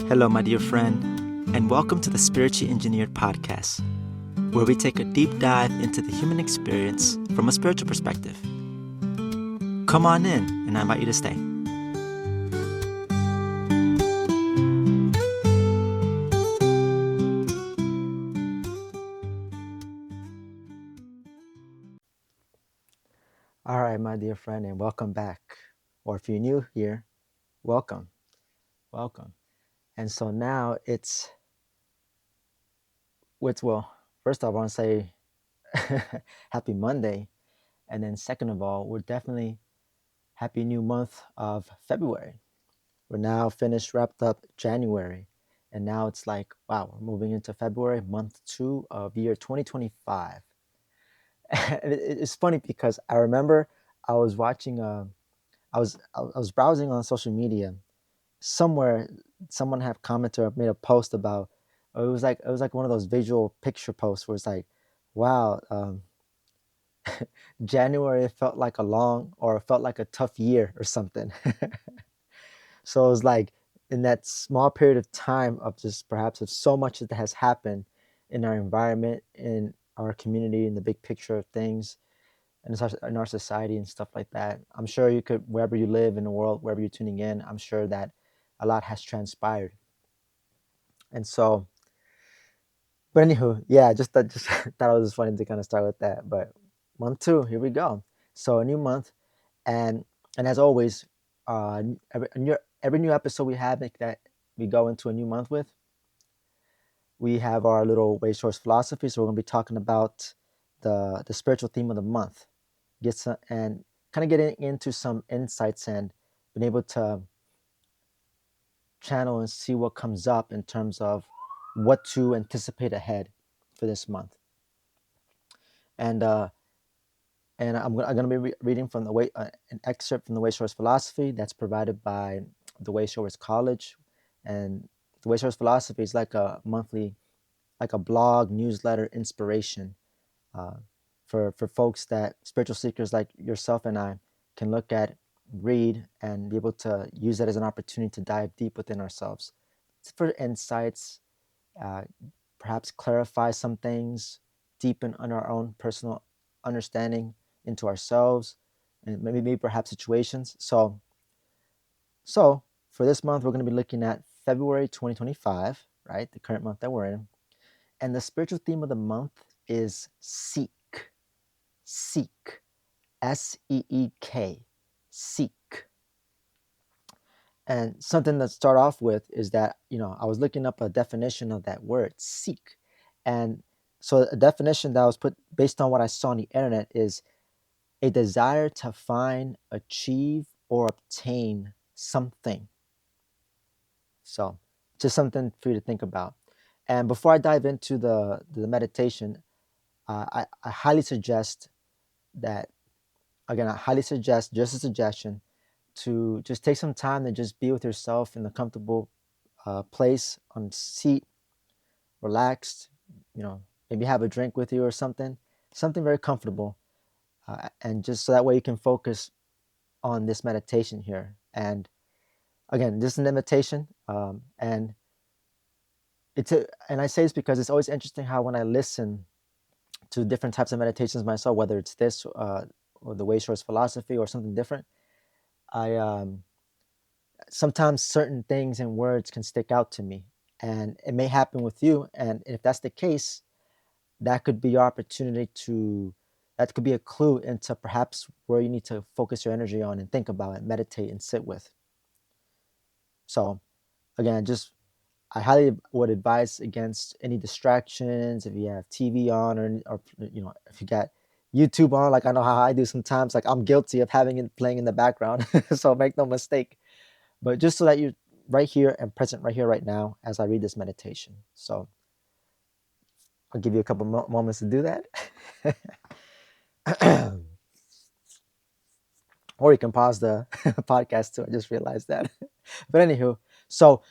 Hello, my dear friend, and welcome to the Spiritually Engineered Podcast, where we take a deep dive into the human experience from a spiritual perspective. Come on in, and I invite you to stay. All right, my dear friend, and welcome back. Or if you're new here, welcome. And so now first off, I want to say happy Monday. And then second of all, we're definitely happy new month of February. We're now wrapped up January. And now it's like, wow, we're moving into February, month 2 of year 2025. And it's funny because I remember I was watching, I was browsing on social media. Somewhere, someone had commented or made a post about. It was like one of those visual picture posts where it's like, wow, January felt like a tough year or something. So it was like in that small period of time of just perhaps of so much that has happened in our environment, in our community, in the big picture of things, and in our society and stuff like that. I'm sure you could, wherever you live in the world, wherever you're tuning in, I'm sure that a lot has transpired. And so, but anywho, yeah, just thought it was funny to kind of start with that. But month 2, here we go. So a new month, and as always, every new episode we have that we go into a new month with, we have our little Wayshowers Philosophy. So we're going to be talking about the spiritual theme of the month, and kind of getting into some insights and being able to channel and see what comes up in terms of what to anticipate ahead for this month. And I'm going to be reading from an excerpt from the Wayshowers Philosophy that's provided by the Wayshowers College. And the Wayshowers Philosophy is like a monthly, like a blog, newsletter, inspiration for folks that spiritual seekers like yourself and I can look at, read, and be able to use that as an opportunity to dive deep within ourselves. It's for insights, perhaps clarify some things, deepen on our own personal understanding into ourselves, and maybe perhaps situations. So for this month, we're going to be looking at February 2025, right? The current month that we're in. And the spiritual theme of the month is seek. Seek. S-E-E-K. Seek. And something to start off with is that, I was looking up a definition of that word, seek. And so a definition that was put based on what I saw on the internet is a desire to find, achieve, or obtain something. So just something for you to think about. And before I dive into the meditation, I highly suggest that, again, just a suggestion, to just take some time to just be with yourself in a comfortable place, on seat, relaxed, maybe have a drink with you or something very comfortable, and just so that way you can focus on this meditation here. And again, this is an invitation, and and I say this because it's always interesting how when I listen to different types of meditations myself, whether it's this or the Wayshowers Philosophy or something different, I sometimes certain things and words can stick out to me, and it may happen with you. And if that's the case, that could be your opportunity that could be a clue into perhaps where you need to focus your energy on and think about and meditate and sit with. So again, I highly would advise against any distractions. If you have TV on, or if you got YouTube on, like I know how I do sometimes, like I'm guilty of having it playing in the background. So make no mistake. But just so that you're right here and present right here, right now, as I read this meditation. So I'll give you a couple moments to do that. Or you can pause the podcast too. I just realized that. But anywho, so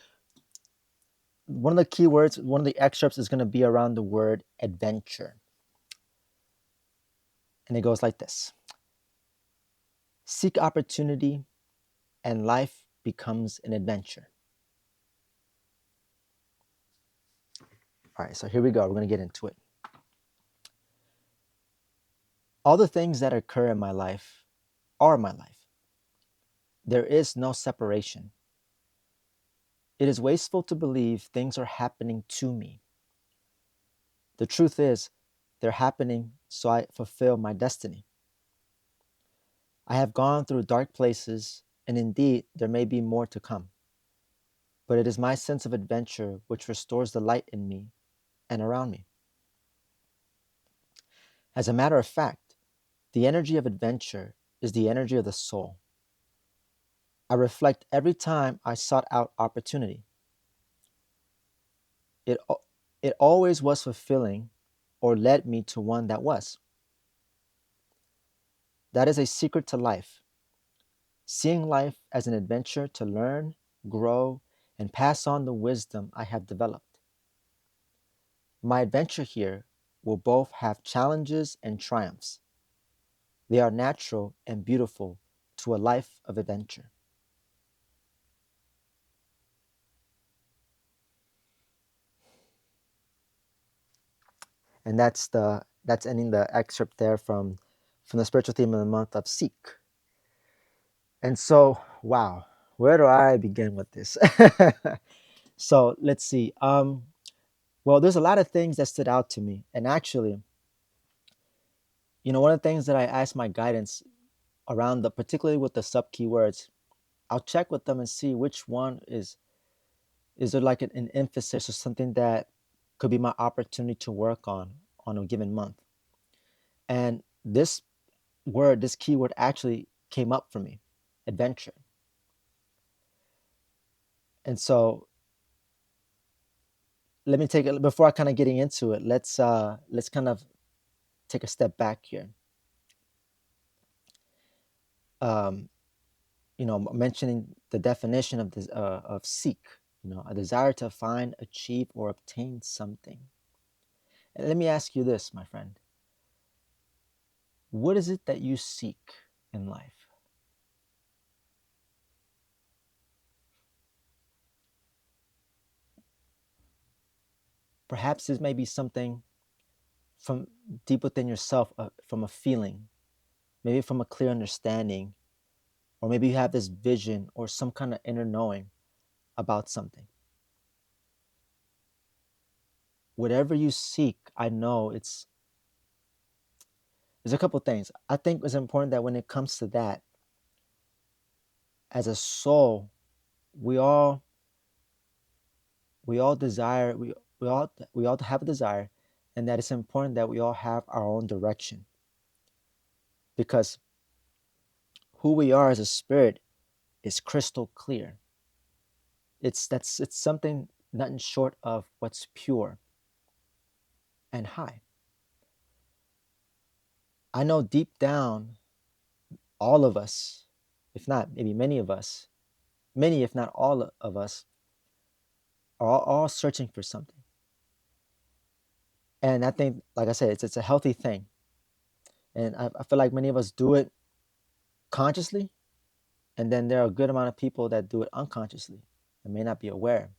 one of the key words, one of the excerpts is going to be around the word adventure. And it goes like this. Seek opportunity and life becomes an adventure. All right, so here we go. We're going to get into it. All the things that occur in my life are my life. There is no separation. It is wasteful to believe things are happening to me. The truth is, they're happening so I fulfill my destiny. I have gone through dark places, and indeed, there may be more to come. But it is my sense of adventure which restores the light in me and around me. As a matter of fact, the energy of adventure is the energy of the soul. I reflect every time I sought out opportunity. It, it always was fulfilling or led me to one that was. That is a secret to life. Seeing life as an adventure to learn, grow, and pass on the wisdom I have developed. My adventure here will both have challenges and triumphs. They are natural and beautiful to a life of adventure. And that's ending the excerpt there from the spiritual theme of the month of Seek. And so, wow, where do I begin with this? So let's see. Well, there's a lot of things that stood out to me, and actually, one of the things that I asked my guidance around particularly with the sub keywords, I'll check with them and see which one is there like an emphasis or something that could be my opportunity to work on a given month. And this keyword actually came up for me, adventure. And so let me take it before I kind of getting into it. Let's kind of take a step back here. Um, mentioning the definition of this of seek, a desire to find, achieve, or obtain something. And let me ask you this, my friend: what is it that you seek in life? Perhaps this may be something from deep within yourself, from a feeling, maybe from a clear understanding, or maybe you have this vision or some kind of inner knowing about something. Whatever you seek, I know there's a couple things. I think it's important that when it comes to that, as a soul, we all desire we all have a desire, and that it's important that we all have our own direction, because who we are as a spirit is crystal clear. It's something nothing short of what's pure and high. I know deep down, all of us, if not maybe many of us, many if not all of us, are all searching for something. And I think, like I said, it's a healthy thing. And I feel like many of us do it consciously, and then there are a good amount of people that do it unconsciously and may not be aware.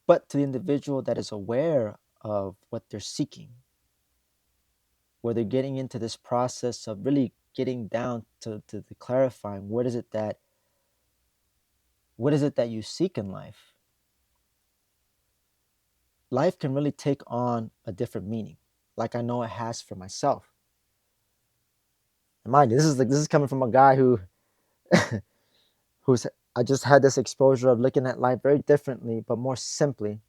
But to the individual that is aware of what they're seeking, where they're getting into this process of really getting down to the clarifying what is it that you seek in life, life can really take on a different meaning, like I know it has for myself. And mind you, this is coming from a guy who's I just had this exposure of looking at life very differently, but more simply.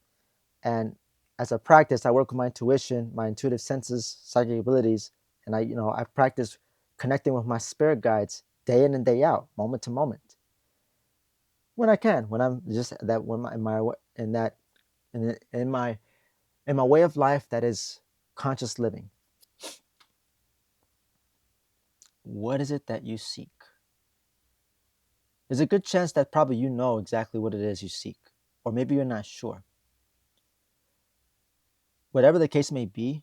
And as a practice, I work with my intuition, my intuitive senses, psychic abilities, and I practice connecting with my spirit guides day in and day out, moment to moment, when I can, when I'm just that when my in my in that in my way of life that is conscious living. What is it that you seek? There's a good chance that probably you know exactly what it is you seek, or maybe you're not sure. Whatever the case may be,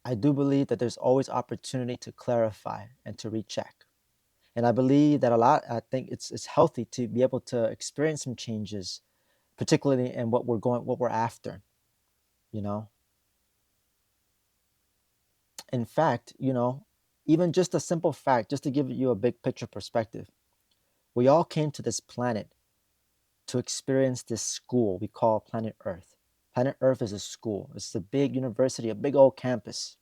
I do believe that there's always opportunity to clarify and to recheck. And I believe that I think it's healthy to be able to experience some changes, particularly in what we're after, you know. In fact, even just a simple fact, just to give you a big picture perspective, we all came to this planet to experience this school we call planet Earth. Planet Earth is a school. It's a big university, a big old campus.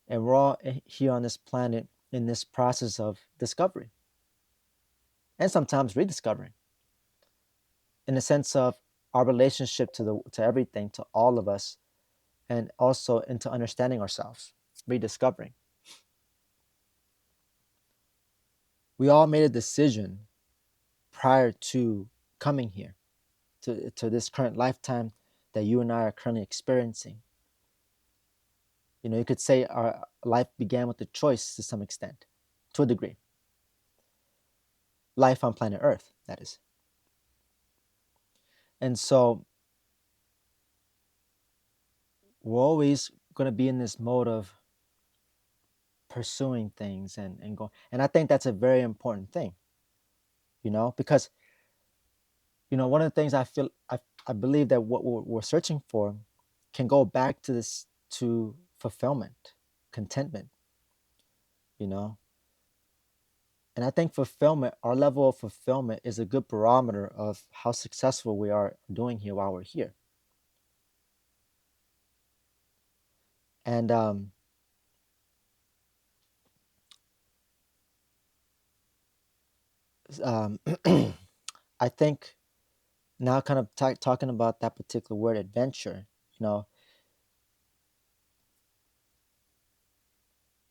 And we're all here on this planet in this process of discovery and sometimes rediscovering, in the sense of our relationship to everything, to all of us, and also into understanding ourselves, rediscovering. We all made a decision prior to coming here, to this current lifetime that you and I are currently experiencing. You could say our life began with a choice to some extent, to a degree. Life on planet Earth, that is. And so we're always going to be in this mode of pursuing things and going. And I think that's a very important thing, because, one of the things I believe that what we're searching for can go back to this, to fulfillment, contentment, you know. And I think fulfillment, our level of fulfillment, is a good barometer of how successful we are doing here while we're here. And um, I think now, kind of talking about that particular word, adventure,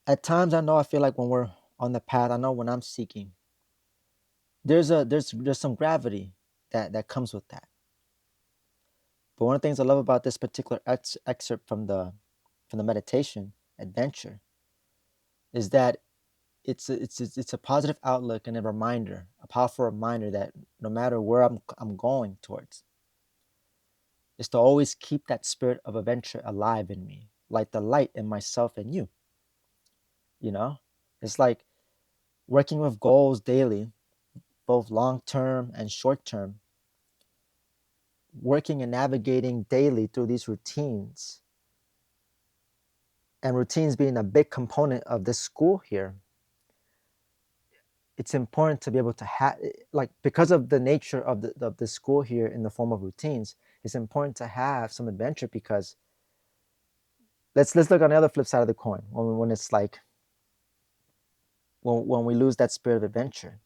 at times I feel like when we're on the path, I know when I'm seeking, there's some gravity that comes with that. But one of the things I love about this particular excerpt from the meditation, adventure, is that it's a positive outlook and a reminder, a powerful reminder that no matter where I'm going towards, is to always keep that spirit of adventure alive in me, like the light in myself and you. It's like working with goals daily, both long term and short term, working and navigating daily through these routines, and routines being a big component of this school here. It's important to be able to have, like, because of the nature of the school here in the form of routines, it's important to have some adventure, because let's look on the other flip side of the coin, when it's like, when we lose that spirit of adventure.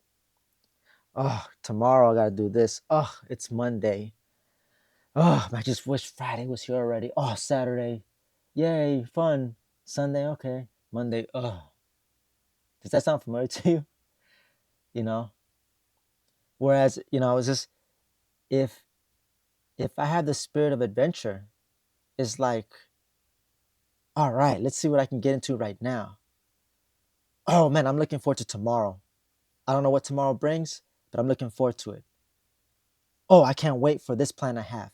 Oh, tomorrow I gotta do this. Oh, it's Monday. Oh, I just wish Friday was here already. Oh, Saturday. Yay, fun. Sunday, okay. Monday, oh. Does that sound familiar to you? You know? Whereas, it's just, if I have the spirit of adventure, it's like, all right, let's see what I can get into right now. Oh man, I'm looking forward to tomorrow. I don't know what tomorrow brings, but I'm looking forward to it. Oh, I can't wait for this plan I have.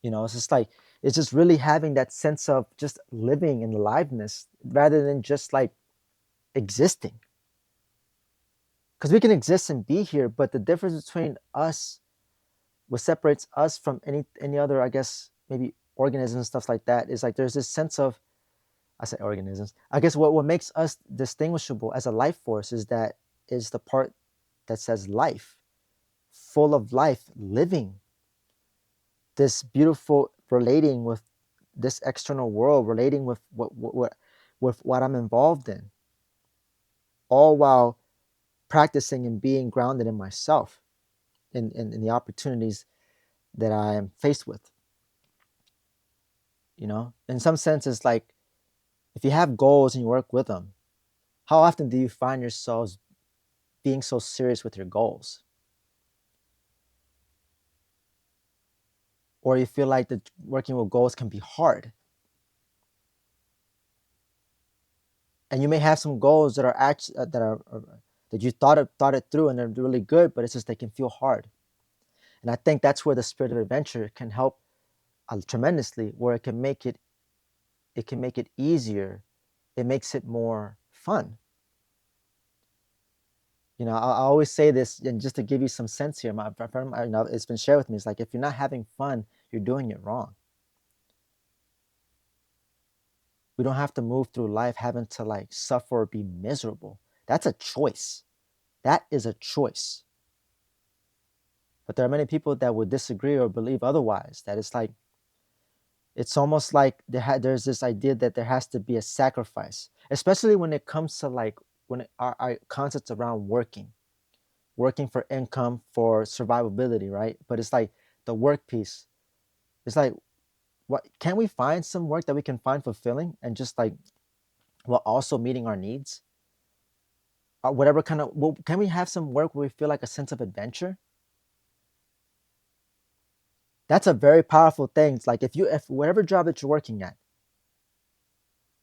It's just like, it's just really having that sense of just living in aliveness rather than just like existing. Because we can exist and be here, but the difference between us, what separates us from any other, I guess, maybe organisms and stuff like that, is like there's this sense of, I say organisms, I guess what makes us distinguishable as a life force is the part that says life, full of life, living, this beautiful, relating with this external world, relating with what I'm involved in, all while practicing and being grounded in myself, in the opportunities that I am faced with. In some sense, it's like, if you have goals and you work with them, how often do you find yourselves being so serious with your goals? Or you feel like that working with goals can be hard? And you may have some goals that are actually that you thought it through and they're really good, but it's just they can feel hard. And I think that's where the spirit of adventure can help tremendously, where it can make it easier. It makes it more fun. I always say this, and just to give you some sense here, my friend, it's been shared with me. It's like if you're not having fun, you're doing it wrong. We don't have to move through life having to like suffer or be miserable. That's a choice. That is a choice. But there are many people that would disagree or believe otherwise. That it's almost like there's this idea that there has to be a sacrifice, especially when it comes to like when our concepts around working for income, for survivability, right? But it's like the work piece. It's like, what can we find some work that we can find fulfilling and just like while also meeting our needs? Or whatever kind of, well, can we have some work where we feel like a sense of adventure? That's a very powerful thing. It's like if whatever job that you're working at,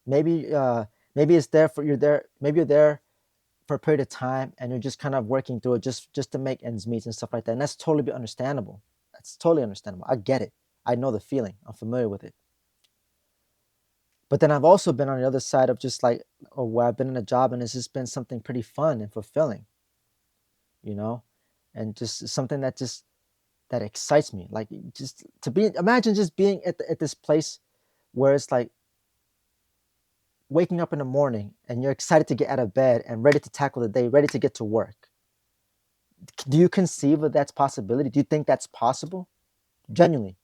maybe maybe it's there for you're there, maybe you're there for a period of time and you're just kind of working through it just to make ends meet and stuff like that. And that's totally understandable. That's totally understandable. I get it. I know the feeling. I'm familiar with it. But then I've also been on the other side of just like, oh, where I've been in a job and it's just been something pretty fun and fulfilling, you know, and just something that excites me. Like just to be, imagine just being at this place where it's like waking up in the morning and you're excited to get out of bed and ready to tackle the day, ready to get to work. Do you conceive of that's possibility? Do you think that's possible? Genuinely.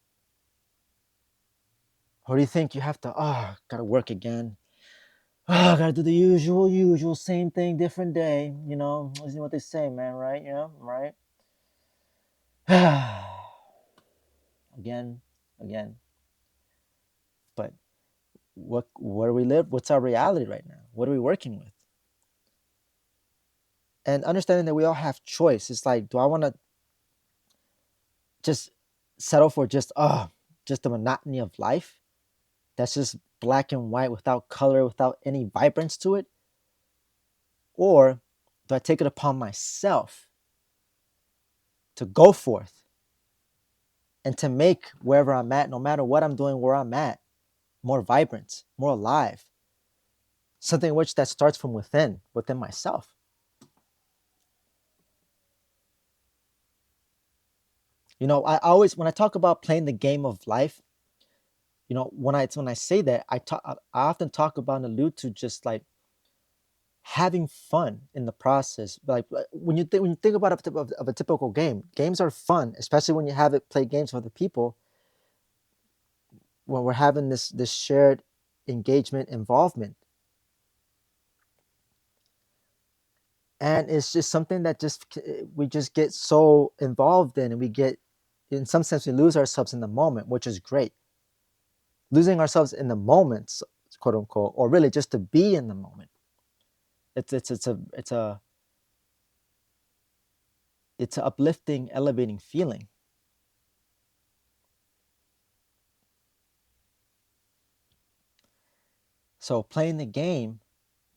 Or do you think you have to, oh, gotta work again? Oh, gotta do the usual, same thing, different day. Isn't what they say, man, right? Right? Again, again. But where do we live? What's our reality right now? What are we working with? And understanding that we all have choice. It's like, do I want to just settle for just the monotony of life? That's just black and white without color, without any vibrance to it? Or do I take it upon myself to go forth and to make wherever I'm at, no matter what I'm doing, where I'm at, more vibrant, more alive? Something which that starts from within myself. I always, when I talk about playing the game of life, when I say that, I often talk about and allude to just like having fun in the process. Like when you think about of a typical game, games are fun, especially when you have it play games with other people. When we're having this shared engagement, involvement, and it's just something that we just get so involved in, and we get, in some sense, we lose ourselves in the moment, which is great. Losing ourselves in the moments, quote unquote, or really just to be in the moment. It's an uplifting, elevating feeling. So playing the game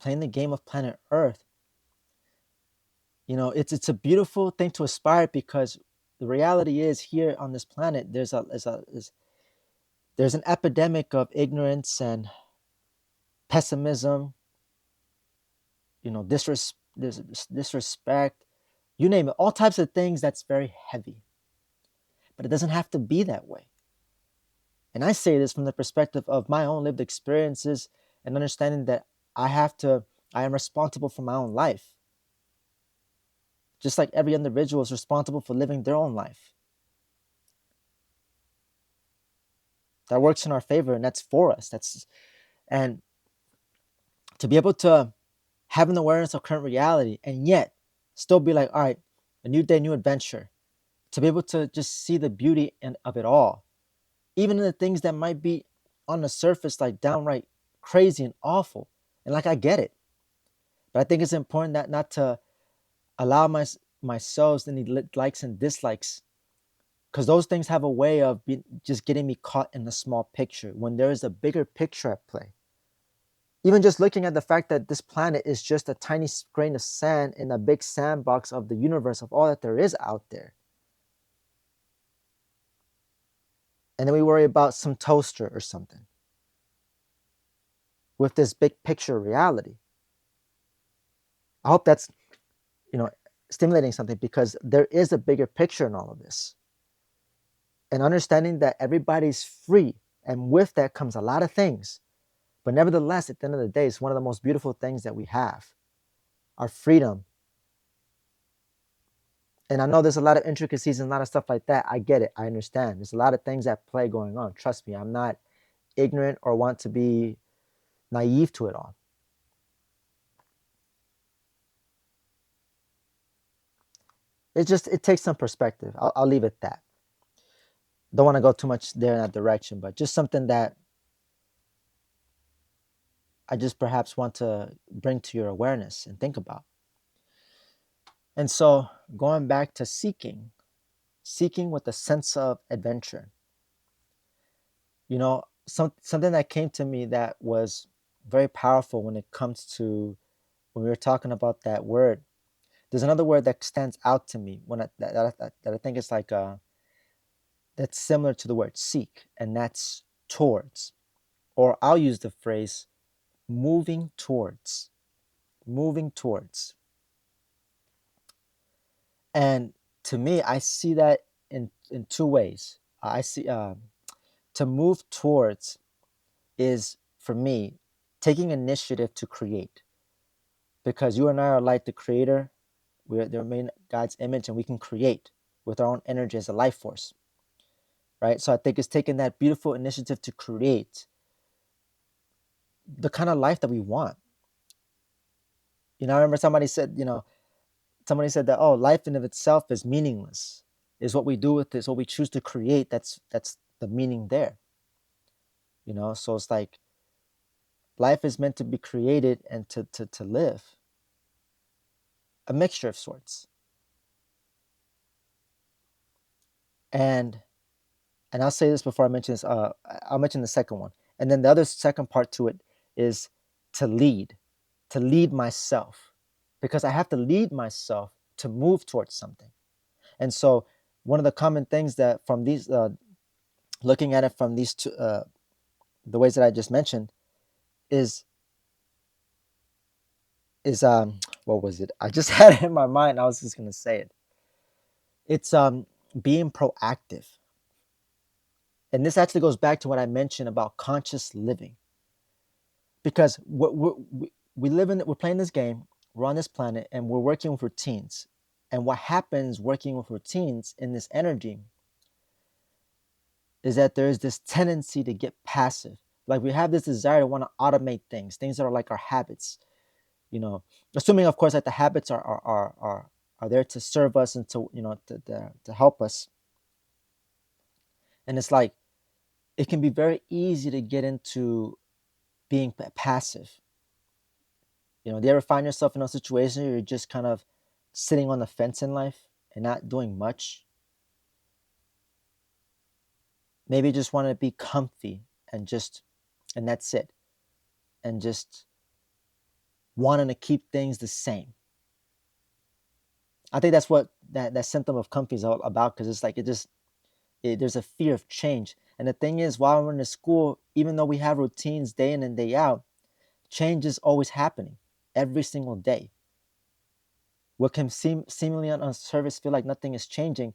of planet Earth, it's a beautiful thing to aspire, because the reality is, here on this planet, there's an epidemic of ignorance and pessimism, disrespect, you name it, all types of things that's very heavy. But it doesn't have to be that way. And I say this from the perspective of my own lived experiences and understanding that I am responsible for my own life. Just like every individual is responsible for living their own life. That works in our favor, and that's for us. And to be able to have an awareness of current reality and yet still be like, all right, a new day, new adventure. To be able to just see the beauty of it all, even in the things that might be on the surface like downright crazy and awful. And like, I get it, but I think it's important that not to allow myself any likes and dislikes, because those things have a way of just getting me caught in the small picture when there is a bigger picture at play. Even just looking at the fact that this planet is just a tiny grain of sand in a big sandbox of the universe, of all that there is out there. And then we worry about some toaster or something with this big picture reality. I hope that's, stimulating something, because there is a bigger picture in all of this. And understanding that everybody's free, and with that comes a lot of things. But nevertheless, at the end of the day, it's one of the most beautiful things that we have, our freedom. And I know there's a lot of intricacies and a lot of stuff like that. I get it. I understand. There's a lot of things at play going on. Trust me, I'm not ignorant or want to be naive to it all. It takes some perspective. I'll leave it at that. Don't want to go too much there in that direction, but just something that I just perhaps want to bring to your awareness and think about. And so going back to seeking with a sense of adventure. Something that came to me that was very powerful when it comes to when we were talking about that word. There's another word that stands out to me that I think is like that's similar to the word seek, and that's towards. Or I'll use the phrase moving towards. Moving towards. And to me, I see that in two ways. I see to move towards is, for me, taking initiative to create, because you and I are like the creator. They're made in God's image, and we can create with our own energy as a life force, right? So I think it's taking that beautiful initiative to create the kind of life that we want. I remember somebody said that, oh, life in of itself is meaningless. Is what we do with this, what we choose to create. That's the meaning there. So it's like life is meant to be created and to live, a mixture of sorts. And I'll say this before I mention this. I'll mention the second one, and then the other second part to it is to lead myself, because I have to lead myself to move towards something. And so, one of the common things that from these, looking at it from these two, the ways that I just mentioned, is what was it? I just had it in my mind. I was just gonna say it. It's being proactive. And this actually goes back to what I mentioned about conscious living, because we're playing this game, we're on this planet, and we're working with routines. And what happens working with routines in this energy is that there is this tendency to get passive. Like, we have this desire to want to automate things that are like our habits. Assuming, of course, that the habits are there to serve us and to help us. And it's like, it can be very easy to get into being passive. Do you ever find yourself in a situation where you're just kind of sitting on the fence in life and not doing much? Maybe you just want to be comfy and that's it. And just wanting to keep things the same. I think that's what that symptom of comfy is all about, because it's like there's a fear of change. And the thing is, while we're in the school, even though we have routines day in and day out, change is always happening every single day. What can seemingly on a surface feel like nothing is changing,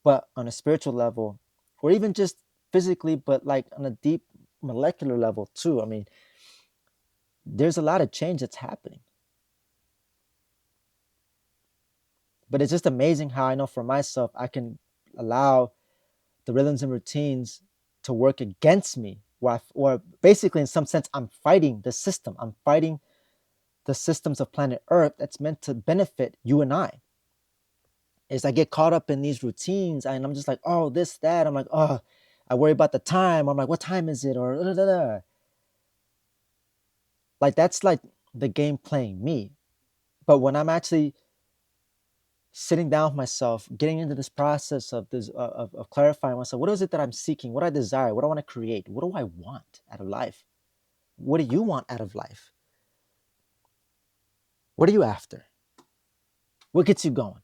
but on a spiritual level, or even just physically, but like on a deep molecular level too. I mean, there's a lot of change that's happening. But it's just amazing how I know for myself, I can allow the rhythms and routines to work against me, or basically, in some sense, I'm fighting the system. I'm fighting the systems of planet Earth that's meant to benefit you and I. Is I get caught up in these routines, and I'm just like, oh, this, that. I'm like, oh, I worry about the time. I'm like, what time is it? Or da, da, da. Like, that's like the game playing me. But when I'm actually sitting down with myself, getting into this process of this of clarifying myself, what is it that I'm seeking? What do I desire? What do I want to create? What do I want out of life? What do you want out of life? What are you after? What gets you going?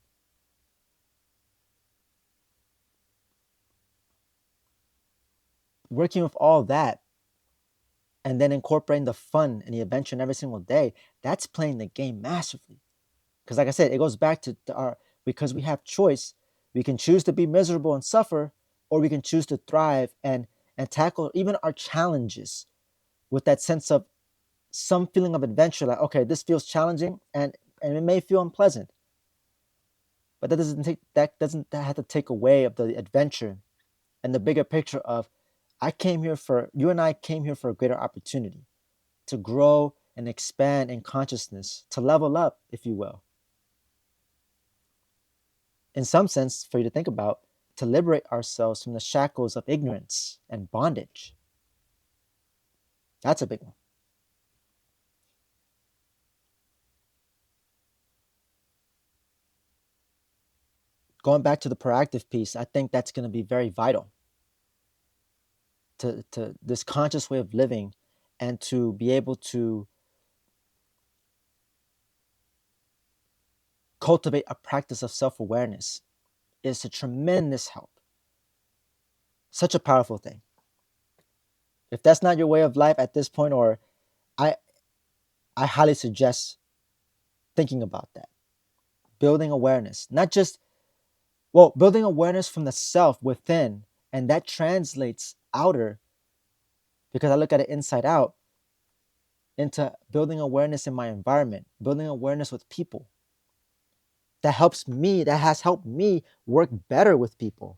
Working with all that, and then incorporating the fun and the adventure in every single day, that's playing the game massively. Because like I said, it goes back to our, because we have choice, we can choose to be miserable and suffer, or we can choose to thrive and tackle even our challenges with that sense of some feeling of adventure. Like, okay, this feels challenging and it may feel unpleasant, but that have to take away of the adventure and the bigger picture of, you and I came here for a greater opportunity to grow and expand in consciousness, to level up, if you will. In some sense, for you to think about, to liberate ourselves from the shackles of ignorance and bondage. That's a big one. Going back to the proactive piece, I think that's going to be very vital to this conscious way of living, and to be able to cultivate a practice of self-awareness is a tremendous help. Such a powerful thing. If that's not your way of life at this point, or I I highly suggest thinking about that. Building awareness, not just, well, building awareness from the self within, and that translates outer, because I look at it inside out, into building awareness in my environment, building awareness with people. That has helped me work better with people.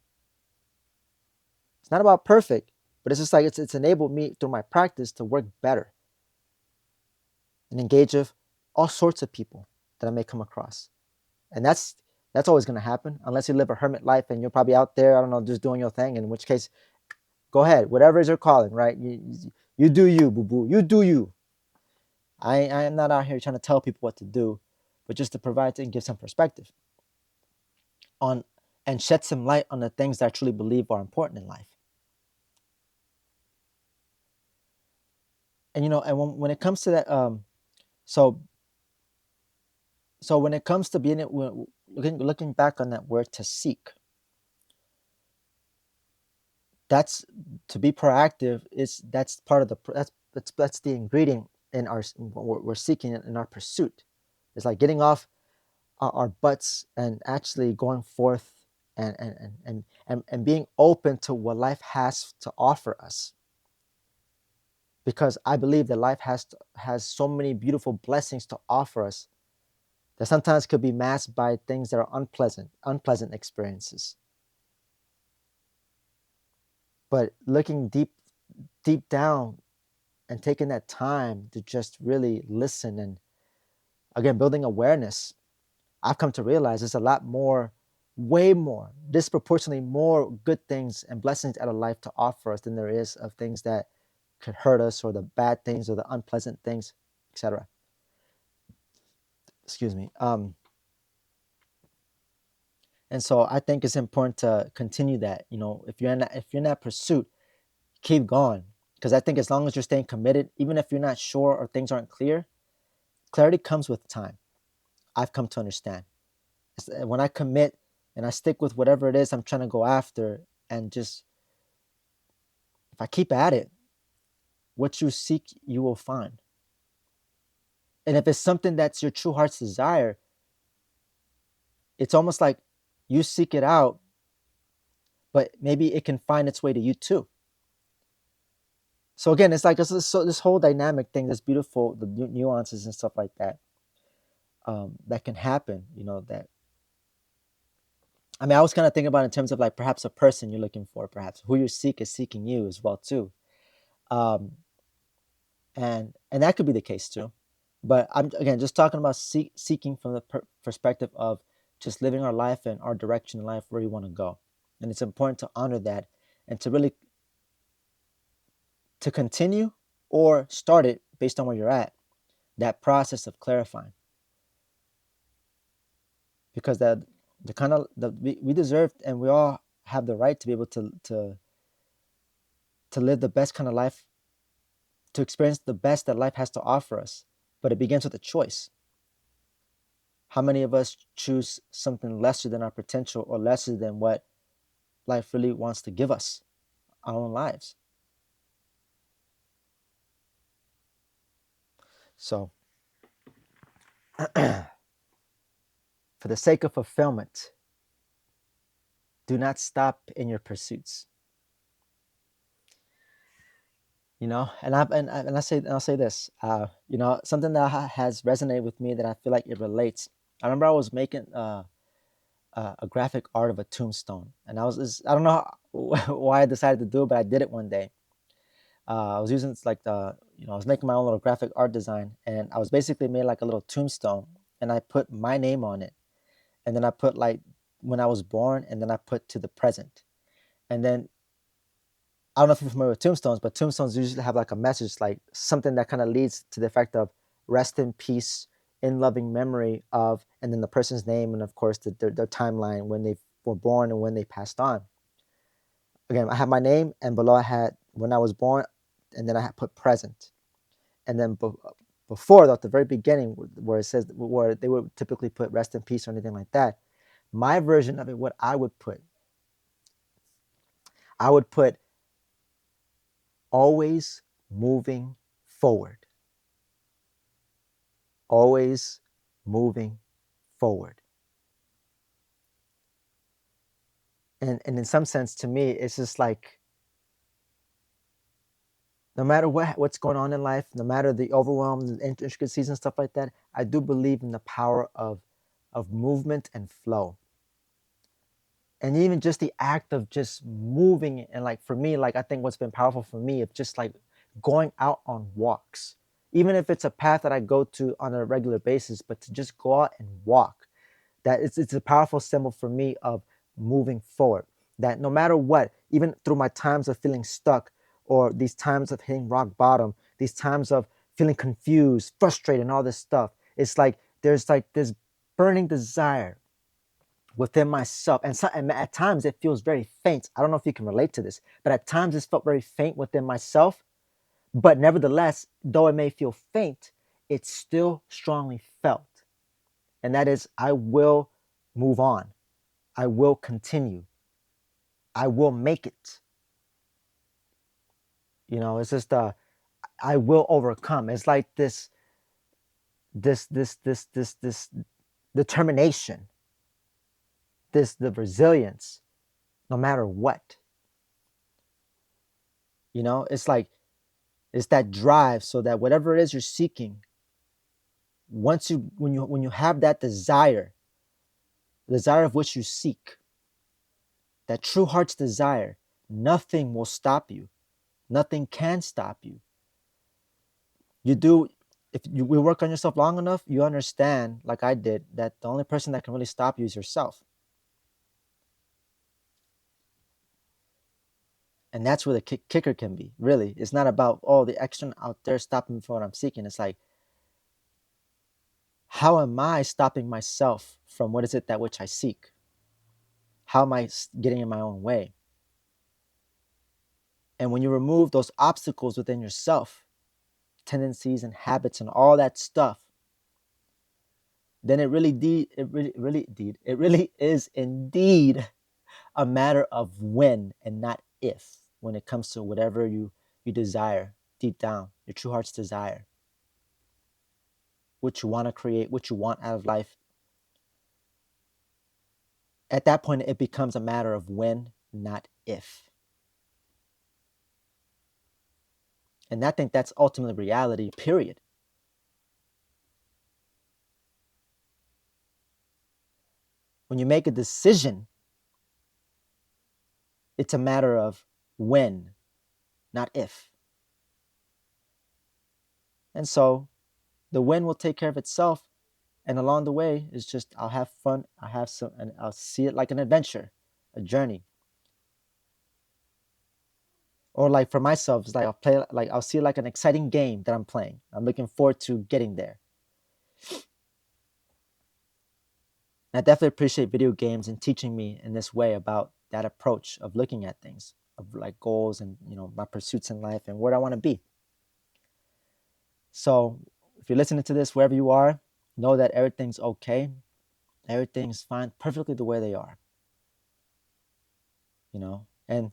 It's not about perfect, but it's just like it's enabled me through my practice to work better and engage with all sorts of people that I may come across. And that's always going to happen unless you live a hermit life and you're probably out there, I don't know, just doing your thing, in which case, go ahead, whatever is your calling, right? You do you, boo boo. You do you. I am not out here trying to tell people what to do, but just to provide and give some perspective on, and shed some light on the things that I truly believe are important in life. And and when it comes to that, so when it comes to looking back on that word, to seek, that's to be proactive. Is That's part of the, that's the ingredient in our, what we're seeking in our pursuit. It's like getting off our butts and actually going forth, and being open to what life has to offer us, because I believe that life has so many beautiful blessings to offer us that sometimes could be masked by things that are unpleasant experiences. But looking deep down and taking that time to just really listen, and again, building awareness, I've come to realize there's a lot more, way more, disproportionately more good things and blessings out of life to offer us than there is of things that could hurt us, or the bad things, or the unpleasant things, etc. Excuse me. And so I think it's important to continue that. If you're in that pursuit, keep going, because I think as long as you're staying committed, even if you're not sure or things aren't clear, clarity comes with time. I've come to understand. When I commit and I stick with whatever it is I'm trying to go after, and just, if I keep at it, what you seek, you will find. And if it's something that's your true heart's desire, it's almost like you seek it out, but maybe it can find its way to you too. So again, it's like this whole dynamic thing, this beautiful, the nuances and stuff like that, that can happen. That, I mean, I was kind of thinking about in terms of like perhaps a person you're looking for, perhaps who you seek is seeking you as well too. Um, and that could be the case too. But I'm, again, just talking about seeking from the perspective of just living our life and our direction in life, where we want to go. And it's important to honor that, and to really, to continue or start it based on where you're at, that process of clarifying, because the kind of we deserve, and we all have the right to be able to live the best kind of life, to experience the best that life has to offer us. But it begins with a choice. How many of us choose something lesser than our potential, or lesser than what life really wants to give us, our own lives? So For the sake of fulfillment, do not stop in your pursuits. I'll say this, something that has resonated with me that I feel like it relates. I remember I was making a graphic art of a tombstone, and I don't know why I decided to do it, but I did it one day. I was using like I was making my own little graphic art design, and I was basically made like a little tombstone, and I put my name on it, and then I put like when I was born, and then I put to the present, and then I don't know if you're familiar with tombstones, but tombstones usually have like a message, like something that kind of leads to the effect of rest in peace, in loving memory of, and then the person's name, and of course their timeline when they were born and when they passed on. Again, I had my name, and below I had when I was born, and then I had put present, and then before at the very beginning where it says where they would typically put rest in peace or anything like that. My version of it, what I would put always moving forward. Always moving forward. And in some sense, to me, it's just like no matter what's going on in life, no matter the overwhelm, the intricacies and stuff like that, I do believe in the power of movement and flow. And even just the act of just moving, and like for me, like I think what's been powerful for me is just like going out on walks, even if it's a path that I go to on a regular basis, but to just go out and walk, that it's a powerful symbol for me of moving forward. That no matter what, even through my times of feeling stuck, or these times of hitting rock bottom, these times of feeling confused, frustrated, and all this stuff, it's like this burning desire within myself. And at times it feels very faint. I don't know if you can relate to this, but at times it's felt very faint within myself. But nevertheless, though it may feel faint, it's still strongly felt. And that is, I will move on. I will continue. I will make it. It's just I will overcome. It's like this determination, the resilience, no matter what. It's like it's that drive, so that whatever it is you're seeking, when you have that desire, the desire of which you seek, that true heart's desire, nothing will stop you. Nothing can stop you. You do, if you we work on yourself long enough, you understand, like I did, that the only person that can really stop you is yourself. And that's where the kicker can be. Really, it's not about the extra out there stopping me from what I'm seeking. It's like, how am I stopping myself from what is it that which I seek? How am I getting in my own way? And when you remove those obstacles within yourself, tendencies and habits and all that stuff, then it really is indeed a matter of when and not if, when it comes to whatever you desire deep down, your true heart's desire, what you want to create, what you want out of life. At that point, it becomes a matter of when, not if. And I think that's ultimately reality, period. When you make a decision, it's a matter of when, not if. And so the when will take care of itself. And along the way, it's just I'll have fun, and I'll see it like an adventure, a journey. Or like for myself, it's like I'll see it like an exciting game that I'm playing. I'm looking forward to getting there. And I definitely appreciate video games and teaching me in this way about that approach of looking at things, of like goals and my pursuits in life and where I want to be. So if you're listening to this wherever you are, know that everything's okay. Everything's fine, perfectly the way they are. And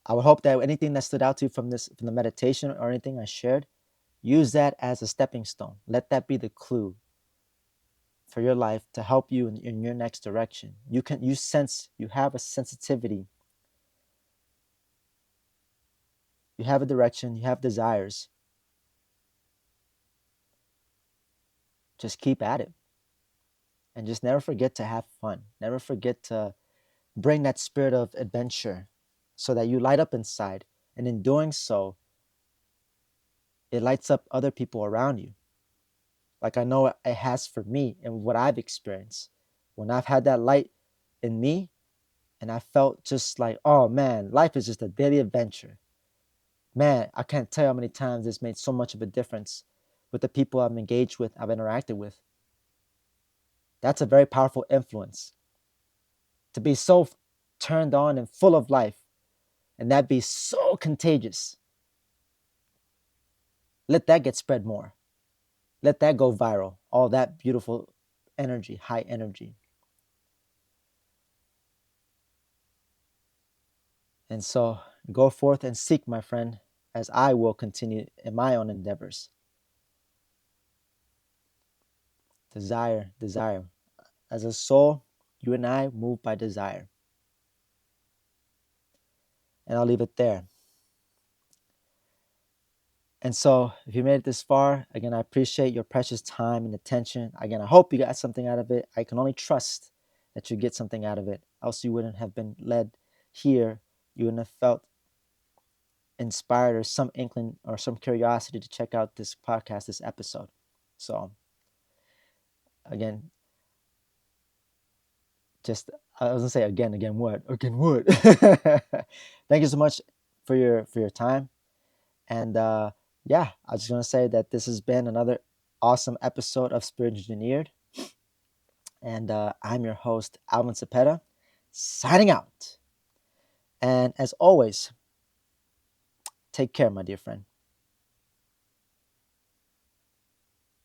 I would hope that anything that stood out to you from the meditation or anything I shared, use that as a stepping stone. Let that be the clue for your life to help you in your next direction. You have a sensitivity, you have a direction, you have desires. Just keep at it. And just never forget to have fun. Never forget to bring that spirit of adventure so that you light up inside. And in doing so, it lights up other people around you. Like I know it has for me and what I've experienced. When I've had that light in me and I felt just like, oh man, life is just a daily adventure. Man, I can't tell you how many times it's made so much of a difference with the people I've engaged with, I've interacted with. That's a very powerful influence. To be so turned on and full of life and that be so contagious. Let that get spread more. Let that go viral. All that beautiful energy, high energy. And so go forth and seek, my friend, as I will continue in my own endeavors. Desire, desire. As a soul, you and I move by desire. And I'll leave it there. And so, if you made it this far, again, I appreciate your precious time and attention. Again, I hope you got something out of it. I can only trust that you get something out of it. Else, you wouldn't have been led here. You wouldn't have felt inspired or some inkling or some curiosity to check out this podcast, this episode. So, again, just I was gonna say again what? Again what? Thank you so much for your time. And yeah, I was just gonna say that this has been another awesome episode of Spirit Engineered. And I'm your host, Alvin Cepeda, signing out. And as always, take care, my dear friend.